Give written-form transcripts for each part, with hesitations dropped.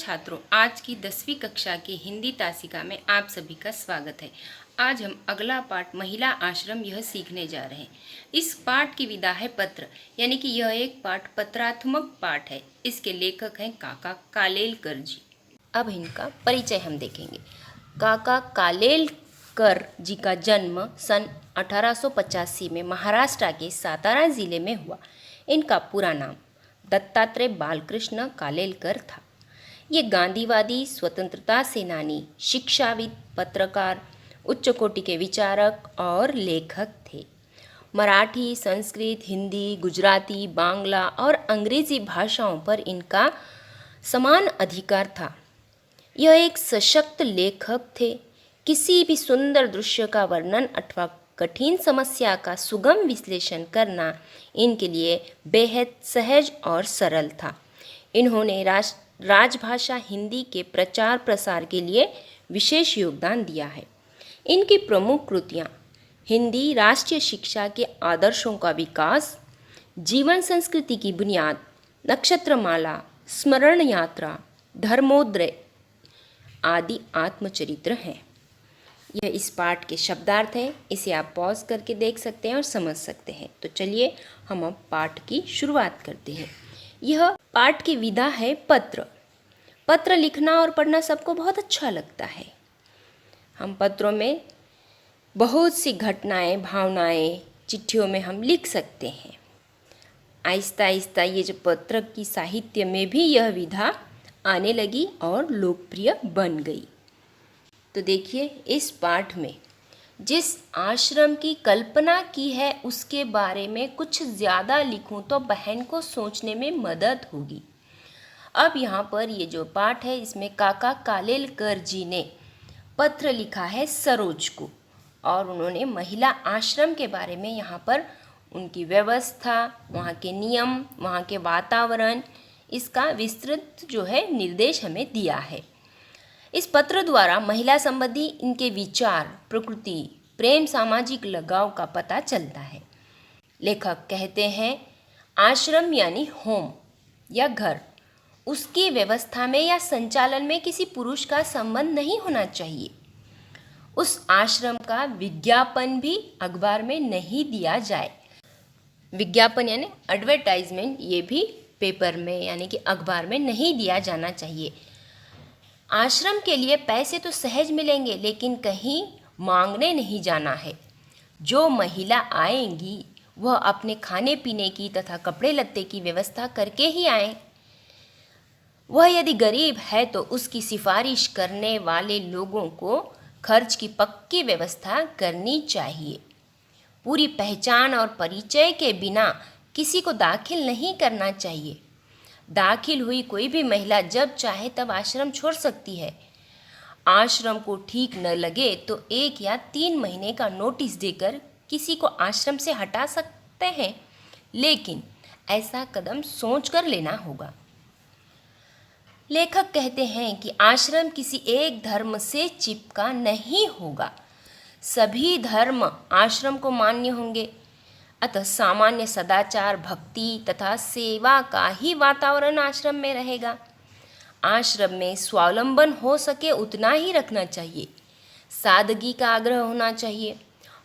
छात्रों, आज की 10वीं कक्षा की हिंदी तासिका में आप सभी का स्वागत है। आज हम अगला पाठ महिला आश्रम यह सीखने जा रहे हैं। इस पाठ की विधा है पत्र, यानी कि यह एक पाठ पत्रात्मक पाठ है। इसके लेखक हैं काका कालेलकर जी। अब इनका परिचय हम देखेंगे। काका कालेलकर जी का जन्म सन 1885 में महाराष्ट्र के सातारा जिले में हुआ। इनका पूरा नाम दत्तात्रेय बालकृष्ण कालेलकर था। ये गांधीवादी, स्वतंत्रता सेनानी, शिक्षाविद, पत्रकार, उच्च कोटि के विचारक और लेखक थे। मराठी, संस्कृत, हिंदी, गुजराती, बांग्ला और अंग्रेजी भाषाओं पर इनका समान अधिकार था। यह एक सशक्त लेखक थे। किसी भी सुंदर दृश्य का वर्णन अथवा कठिन समस्या का सुगम विश्लेषण करना इनके लिए बेहद सहज और सरल था। इन्होंने राजभाषा हिंदी के प्रचार प्रसार के लिए विशेष योगदान दिया है। इनकी प्रमुख कृतियाँ हिंदी राष्ट्रीय शिक्षा के आदर्शों का विकास, जीवन संस्कृति की बुनियाद, नक्षत्रमाला, स्मरण यात्रा, धर्मोदय आदि आत्मचरित्र हैं। यह इस पाठ के शब्दार्थ हैं। इसे आप पॉज करके देख सकते हैं और समझ सकते हैं। तो चलिए हम अब पाठ की शुरुआत करते हैं। यह पाठ की विधा है पत्र। पत्र लिखना और पढ़ना सबको बहुत अच्छा लगता है। हम पत्रों में बहुत सी घटनाएं, भावनाएं चिट्ठियों में हम लिख सकते हैं। आहिस्ता आहिस्ता ये जो पत्र की साहित्य में भी यह विधा आने लगी और लोकप्रिय बन गई। तो देखिए, इस पाठ में जिस आश्रम की कल्पना की है उसके बारे में कुछ ज़्यादा लिखूं तो बहन को सोचने में मदद होगी। अब यहाँ पर ये जो पाठ है इसमें काका कालेलकर जी ने पत्र लिखा है सरोज को, और उन्होंने महिला आश्रम के बारे में यहाँ पर उनकी व्यवस्था, वहाँ के नियम, वहाँ के वातावरण, इसका विस्तृत जो है निर्देश हमें दिया है। इस पत्र द्वारा महिला संबंधी इनके विचार, प्रकृति, प्रेम, सामाजिक लगाव का पता चलता है। लेखक कहते हैं आश्रम यानी होम या घर, उसकी व्यवस्था में या संचालन में किसी पुरुष का संबंध नहीं होना चाहिए। उस आश्रम का विज्ञापन भी अखबार में नहीं दिया जाए। विज्ञापन यानी एडवर्टाइजमेंट, ये भी पेपर में यानी कि अखबार में नहीं दिया जाना चाहिए। आश्रम के लिए पैसे तो सहज मिलेंगे, लेकिन कहीं मांगने नहीं जाना है। जो महिला आएंगी वह अपने खाने पीने की तथा कपड़े लत्ते की व्यवस्था करके ही आए। वह यदि गरीब है तो उसकी सिफारिश करने वाले लोगों को खर्च की पक्की व्यवस्था करनी चाहिए। पूरी पहचान और परिचय के बिना किसी को दाखिल नहीं करना चाहिए। दाखिल हुई कोई भी महिला जब चाहे तब आश्रम छोड़ सकती है। आश्रम को ठीक न लगे तो 1 या 3 महीने का नोटिस देकर किसी को आश्रम से हटा सकते हैं, लेकिन ऐसा कदम सोचकर लेना होगा। लेखक कहते हैं कि आश्रम किसी एक धर्म से चिपका नहीं होगा। सभी धर्म आश्रम को मान्य होंगे। अतः सामान्य सदाचार, भक्ति तथा सेवा का ही वातावरण आश्रम में रहेगा। आश्रम में स्वावलंबन हो सके उतना ही रखना चाहिए। सादगी का आग्रह होना चाहिए।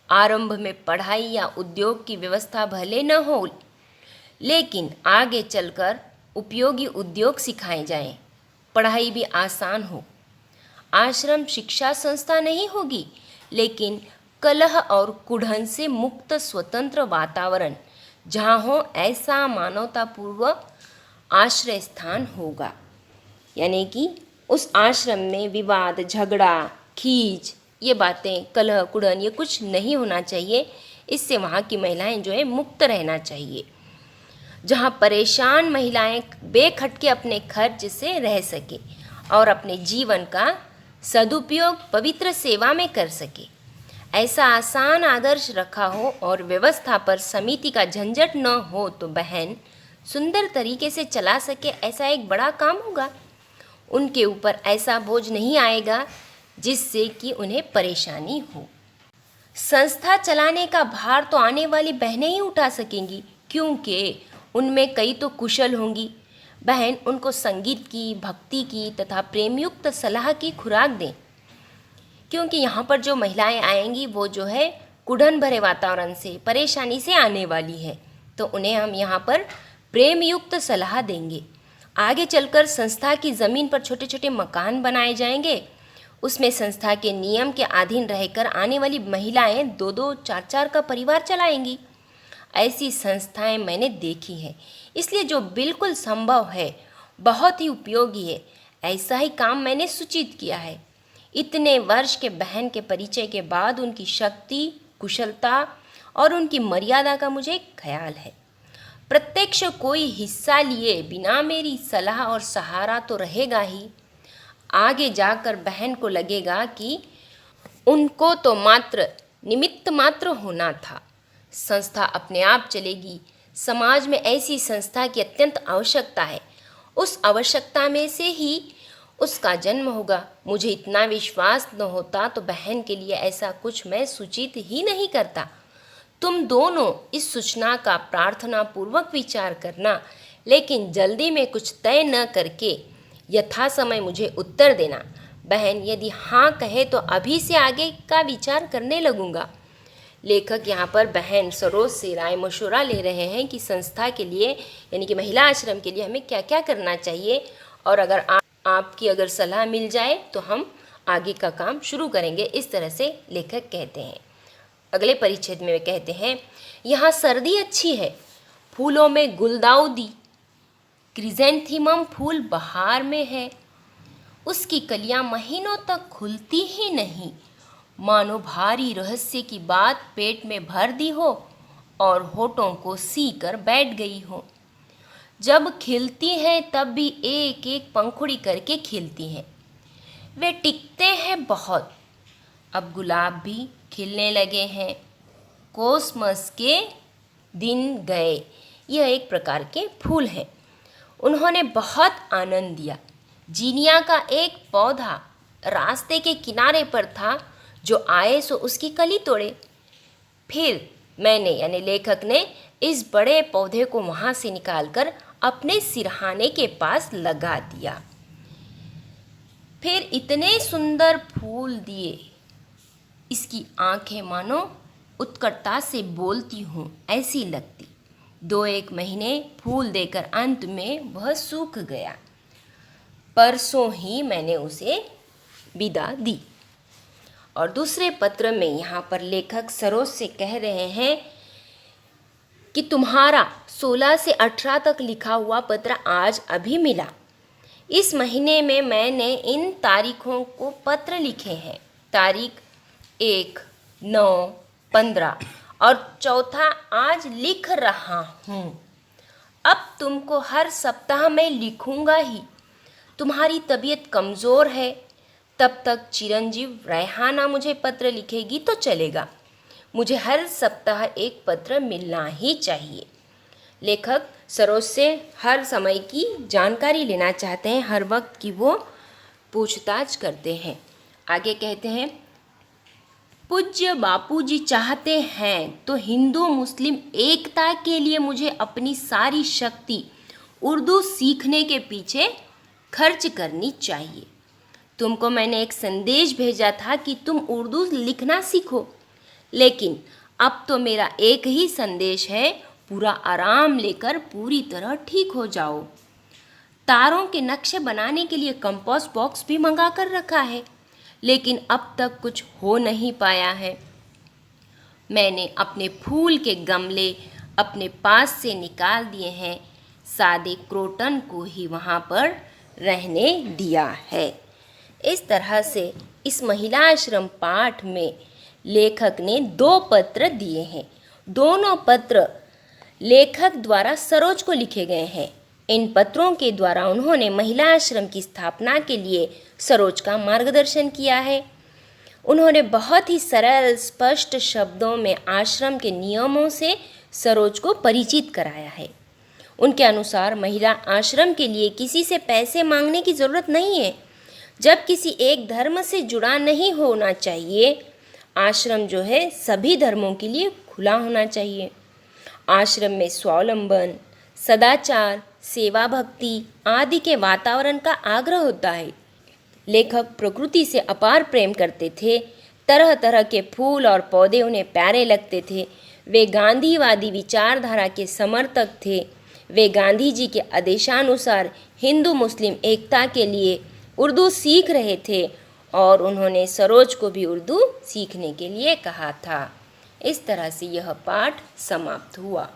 आरंभ में पढ़ाई या उद्योग की व्यवस्था भले न हो, लेकिन आगे चलकर उपयोगी उद्योग सिखाए जाएं। पढ़ाई भी आसान हो। आश्रम शिक्षा संस्था नहीं होगी, लेकिन कलह और कुढ़न से मुक्त स्वतंत्र वातावरण जहाँ हो, ऐसा मानवतापूर्व आश्रय स्थान होगा। यानी कि उस आश्रम में विवाद, झगड़ा, खींच, ये बातें, कलह, कुढ़न, ये कुछ नहीं होना चाहिए। इससे वहाँ की महिलाएं जो है मुक्त रहना चाहिए, जहाँ परेशान महिलाएं बेखटके अपने खर्च से रह सके और अपने जीवन का सदुपयोग पवित्र सेवा में कर सके। ऐसा आसान आदर्श रखा हो और व्यवस्था पर समिति का झंझट न हो तो बहन सुंदर तरीके से चला सके, ऐसा एक बड़ा काम होगा। उनके ऊपर ऐसा बोझ नहीं आएगा जिससे कि उन्हें परेशानी हो। संस्था चलाने का भार तो आने वाली बहनें ही उठा सकेंगी, क्योंकि उनमें कई तो कुशल होंगी। बहन उनको संगीत की, भक्ति की तथा प्रेमयुक्त सलाह की खुराक दें, क्योंकि यहाँ पर जो महिलाएं आएंगी वो जो है कुढ़न भरे वातावरण से, परेशानी से आने वाली है, तो उन्हें हम यहाँ पर प्रेम युक्त सलाह देंगे। आगे चलकर संस्था की ज़मीन पर छोटे छोटे मकान बनाए जाएंगे, उसमें संस्था के नियम के अधीन रहकर आने वाली महिलाएं 2-2, 4-4 का परिवार चलाएंगी। ऐसी संस्थाएं मैंने देखी हैं, इसलिए जो बिल्कुल संभव है, बहुत ही उपयोगी है, ऐसा ही काम मैंने सूचित किया है। इतने वर्ष के बहन के परिचय के बाद उनकी शक्ति, कुशलता और उनकी मर्यादा का मुझे ख्याल है। प्रत्यक्ष कोई हिस्सा लिए बिना मेरी सलाह और सहारा तो रहेगा ही। आगे जाकर बहन को लगेगा कि उनको तो मात्र निमित्त मात्र होना था। संस्था अपने आप चलेगी। समाज में ऐसी संस्था की अत्यंत आवश्यकता है। उस आवश्यकता में से ही उसका जन्म होगा। मुझे इतना विश्वास न होता तो बहन के लिए ऐसा कुछ मैं सूचित ही नहीं करता। तुम दोनों इस सूचना का प्रार्थना पूर्वक विचार करना, लेकिन जल्दी में कुछ तय न करके यथा समय मुझे उत्तर देना। बहन यदि हाँ कहे तो अभी से आगे का विचार करने लगूंगा। लेखक यहाँ पर बहन सरोज से राय मशवरा ले रहे हैं कि संस्था के लिए यानी कि महिला आश्रम के लिए हमें क्या क्या करना चाहिए, और अगर आपकी अगर सलाह मिल जाए तो हम आगे का काम शुरू करेंगे। इस तरह से लेखक कहते हैं। अगले परिच्छेद में वे कहते हैं, यहाँ सर्दी अच्छी है, फूलों में गुलदाउदी, क्रिजेंथीमम फूल बहार में है, उसकी कलियां महीनों तक खुलती ही नहीं, मानो भारी रहस्य की बात पेट में भर दी हो और होठों को सी कर बैठ गई हो। जब खिलती हैं तब भी एक एक पंखुड़ी करके खिलती हैं। वे टिकते हैं बहुत। अब गुलाब भी खिलने लगे हैं। कोसमस के दिन गए। यह एक प्रकार के फूल हैं। उन्होंने बहुत आनंद दिया। जीनिया का एक पौधा रास्ते के किनारे पर था, जो आए सो उसकी कली तोड़े। फिर मैंने यानी लेखक ने इस बड़े पौधे को वहाँ से निकालकर अपने सिरहाने के पास लगा दिया। फिर इतने सुंदर फूल दिए, इसकी आंखें मानो उत्कटता से बोलती हूँ ऐसी लगती। 2-1 महीने फूल देकर अंत में वह सूख गया। परसों ही मैंने उसे विदा दी। और दूसरे पत्र में यहाँ पर लेखक सरोज से कह रहे हैं कि तुम्हारा 16 से 18 तक लिखा हुआ पत्र आज अभी मिला। इस महीने में मैंने इन तारीखों को पत्र लिखे हैं। तारीख 1, 9, 15 और चौथा आज लिख रहा हूँ। अब तुमको हर सप्ताह मैं लिखूँगा ही। तुम्हारी तबीयत कमज़ोर है, तब तक चिरंजीव रेहाना मुझे पत्र लिखेगी तो चलेगा। मुझे हर सप्ताह एक पत्र मिलना ही चाहिए। लेखक सरोज से हर समय की जानकारी लेना चाहते हैं, हर वक्त की वो पूछताछ करते हैं। आगे कहते हैं, पूज्य बापूजी चाहते हैं तो हिंदू मुस्लिम एकता के लिए मुझे अपनी सारी शक्ति उर्दू सीखने के पीछे खर्च करनी चाहिए। तुमको मैंने एक संदेश भेजा था कि तुम उर्दू लिखना सीखो, लेकिन अब तो मेरा एक ही संदेश है, पूरा आराम लेकर पूरी तरह ठीक हो जाओ। तारों के नक्शे बनाने के लिए कंपास बॉक्स भी मंगा कर रखा है, लेकिन अब तक कुछ हो नहीं पाया है। मैंने अपने फूल के गमले अपने पास से निकाल दिए हैं, सादे क्रोटन को ही वहाँ पर रहने दिया है। इस तरह से इस महिला आश्रम पाठ में लेखक ने 2 पत्र दिए हैं। दोनों पत्र लेखक द्वारा सरोज को लिखे गए हैं। इन पत्रों के द्वारा उन्होंने महिला आश्रम की स्थापना के लिए सरोज का मार्गदर्शन किया है। उन्होंने बहुत ही सरल स्पष्ट शब्दों में आश्रम के नियमों से सरोज को परिचित कराया है। उनके अनुसार महिला आश्रम के लिए किसी से पैसे मांगने की ज़रूरत नहीं है। जब किसी एक धर्म से जुड़ा नहीं होना चाहिए। आश्रम जो है सभी धर्मों के लिए खुला होना चाहिए। आश्रम में स्वावलंबन, सदाचार, सेवा भक्ति आदि के वातावरण का आग्रह होता है। लेखक प्रकृति से अपार प्रेम करते थे। तरह तरह के फूल और पौधे उन्हें प्यारे लगते थे। वे गांधीवादी विचारधारा के समर्थक थे। वे गांधी जी के आदेशानुसार हिंदू मुस्लिम एकता के लिए उर्दू सीख रहे थे और उन्होंने सरोज को भी उर्दू सीखने के लिए कहा था। इस तरह से यह पाठ समाप्त हुआ।